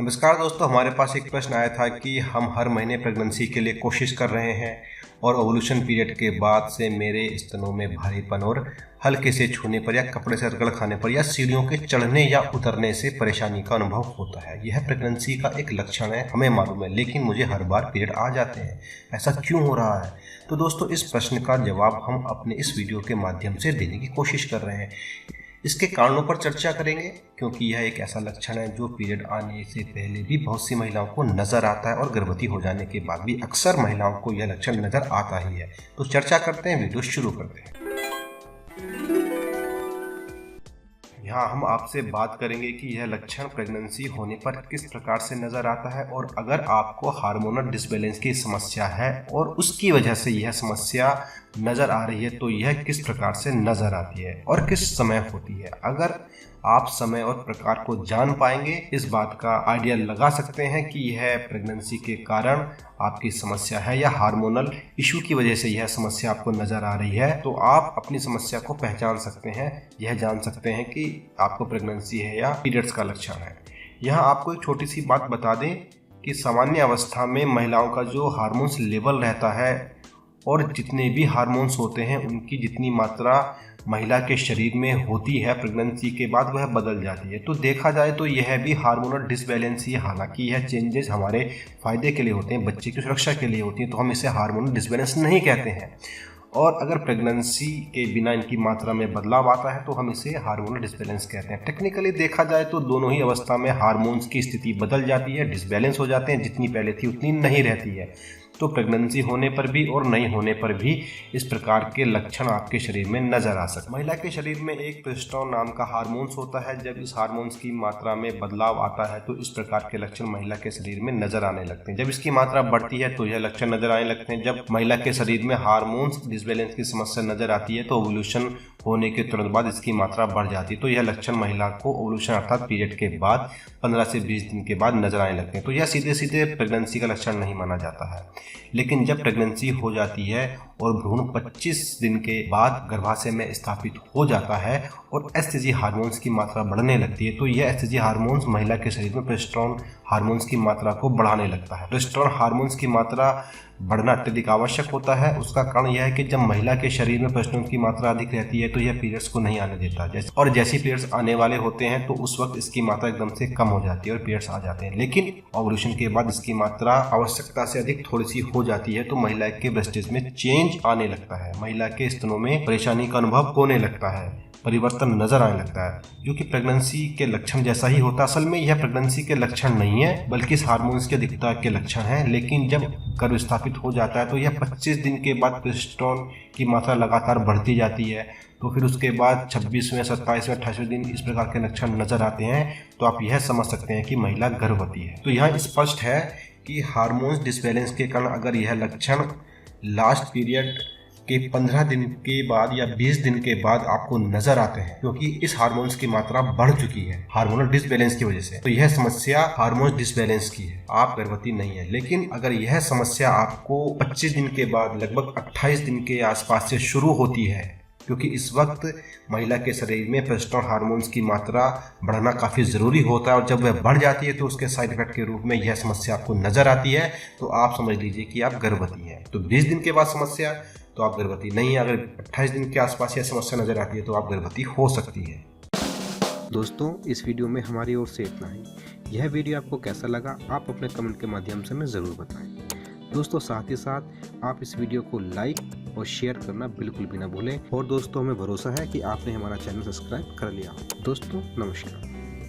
नमस्कार दोस्तों, हमारे पास एक प्रश्न आया था कि हम हर महीने प्रेगनेंसी के लिए कोशिश कर रहे हैं और ओवुलेशन पीरियड के बाद से मेरे स्तनों में भारीपन और हल्के से छूने पर या कपड़े से रगड़ खाने पर या सीढ़ियों के चढ़ने या उतरने से परेशानी का अनुभव होता है। यह प्रेगनेंसी का एक लक्षण है, हमें मालूम है, लेकिन मुझे हर बार पीरियड आ जाते हैं, ऐसा क्यों हो रहा है? तो दोस्तों, इस प्रश्न का जवाब हम अपने इस वीडियो के माध्यम से देने की कोशिश कर रहे हैं। इसके कारणों पर चर्चा करेंगे, क्योंकि यह एक ऐसा लक्षण है जो पीरियड आने से पहले भी बहुत सी महिलाओं को नजर आता है और गर्भवती हो जाने के बाद भी अक्सर महिलाओं को यह लक्षण नजर आता ही है। तो चर्चा करते हैं, वीडियो शुरू करते हैं। यहाँ हम आपसे बात करेंगे कि यह लक्षण प्रेगनेंसी होने पर किस प्रकार से नजर आता है, और अगर आपको हार्मोनल डिसबैलेंस की समस्या है और उसकी वजह से यह समस्या नजर आ रही है तो यह किस प्रकार से नजर आती है और किस समय होती है। अगर आप समय और प्रकार को जान पाएंगे, इस बात का आइडिया लगा सकते हैं कि यह प्रेगनेंसी के कारण आपकी समस्या है या हार्मोनल इशू की वजह से यह समस्या आपको नजर आ रही है, तो आप अपनी समस्या को पहचान सकते हैं, यह जान सकते हैं कि आपको प्रेगनेंसी है या पीरियड्स का लक्षण है। यहाँ आपको एक छोटी सी बात बता दें कि सामान्य अवस्था में महिलाओं का जो हार्मोन्स लेवल रहता है और जितने भी हार्मोन्स होते हैं उनकी जितनी मात्रा महिला के शरीर में होती है प्रेगनेंसी के बाद वह बदल जाती है। तो देखा जाए तो यह भी हार्मोनल डिसबैलेंस ही है। हालांकि यह चेंजेस हमारे फायदे के लिए होते हैं, बच्चे की सुरक्षा के लिए होती हैं, तो हम इसे हार्मोनल डिसबैलेंस नहीं कहते हैं। और अगर प्रेगनेंसी के बिना इनकी मात्रा में बदलाव आता है तो हम इसे हार्मोनल डिसबैलेंस कहते हैं। टेक्निकली देखा जाए तो दोनों ही अवस्था में हार्मोन्स की स्थिति बदल जाती है, डिसबैलेंस हो जाते हैं, जितनी पहले थी उतनी नहीं रहती है। तो प्रेगनेंसी होने पर भी और नहीं होने पर भी इस प्रकार के लक्षण आपके शरीर में नजर आ सकते हैं। महिला के शरीर में एक प्रोजेस्टेरोन नाम का हार्मोन्स होता है। जब इस हार्मोन्स की मात्रा में बदलाव आता है तो इस प्रकार के लक्षण महिला के शरीर में नजर आने लगते हैं। जब इसकी मात्रा बढ़ती है तो यह लक्षण नजर आने लगते हैं। जब महिला के शरीर में हार्मोन्स डिसबैलेंस की समस्या नजर आती है तो ओवुलेशन होने के तुरंत बाद इसकी मात्रा बढ़ जाती है, तो यह लक्षण महिला को ओवुलेशन अर्थात पीरियड के बाद 15 से 20 दिन के बाद नजर आने लगते हैं। तो यह सीधे सीधे प्रेगनेंसी का लक्षण नहीं माना जाता है। लेकिन जब प्रेगनेंसी हो जाती है और भ्रूण 25 दिन के बाद गर्भाशय में स्थापित हो जाता है और एस्ट्रोजन हार्मोन्स की मात्रा बढ़ने लगती है, तो यह एस्ट्रोजन हार्मोन्स महिला के शरीर में प्रोजेस्टेरोन हार्मोन्स की मात्रा को बढ़ाने लगता है। प्रोजेस्टेरोन हार्मोन्स की मात्रा बढ़ना अत्यधिक आवश्यक होता है। उसका कारण यह है कि जब महिला के शरीर में प्रोजेस्टेरोन की मात्रा अधिक रहती है तो यह पीरियड्स को नहीं आने देता, और जैसे पीरियड्स आने वाले होते हैं तो उस वक्त इसकी मात्रा एकदम से कम हो जाती है और पीरियड्स आ जाते हैं। लेकिन ओवुलेशन के बाद इसकी मात्रा आवश्यकता से अधिक थोड़ी सी हो जाती है तो महिला के ब्रेस्टेज में चेंज आने लगता है, महिला के स्तनों में परेशानी का अनुभव होने लगता है, परिवर्तन नजर आने लगता है, जो कि प्रेगनेंसी के लक्षण जैसा ही होता है। असल में यह प्रेगनेंसी के लक्षण नहीं है बल्कि इस हार्मोन्स की अधिकता के लक्षण है। लेकिन जब गर्भ स्थापित हो जाता है तो यह 25 दिन के बाद प्रोजेस्टेरोन की मात्रा लगातार बढ़ती जाती है, तो फिर उसके बाद 26वें, 27वें, 28वें दिन इस प्रकार के लक्षण नजर आते हैं, तो आप यह समझ सकते हैं कि महिला गर्भवती है। तो यहाँ स्पष्ट है कि हार्मोन्स डिसबैलेंस के कारण अगर यह लक्षण लास्ट पीरियड के 15 दिन के बाद या 20 दिन के बाद आपको नजर आते हैं, क्योंकि इस हार्मोन्स की मात्रा बढ़ चुकी है हार्मोनल डिसबैलेंस की वजह से, तो यह समस्या हार्मोन डिसबैलेंस की है, आप गर्भवती नहीं है। लेकिन अगर यह समस्या आपको 25 दिन के बाद लगभग 28 दिन के आसपास से शुरू होती है, क्योंकि इस वक्त महिला के शरीर में प्रोजेस्टेरोन हार्मोन्स की मात्रा बढ़ना काफ़ी ज़रूरी होता है, और जब वह बढ़ जाती है तो उसके साइड इफेक्ट के रूप में यह समस्या आपको नजर आती है, तो आप समझ लीजिए कि आप गर्भवती हैं। तो 20 दिन के बाद समस्या तो आप गर्भवती नहीं है। अगर 28 दिन के आसपास यह समस्या नजर आती है तो आप गर्भवती हो सकती है। दोस्तों, इस वीडियो में हमारी ओर से इतना ही। यह वीडियो आपको कैसा लगा आप अपने कमेंट के माध्यम से हमें ज़रूर बताएं। दोस्तों, साथ ही साथ आप इस वीडियो को लाइक और शेयर करना बिल्कुल भी ना भूलें। और दोस्तों, हमें भरोसा है कि आपने हमारा चैनल सब्सक्राइब कर लिया। दोस्तों, नमस्कार।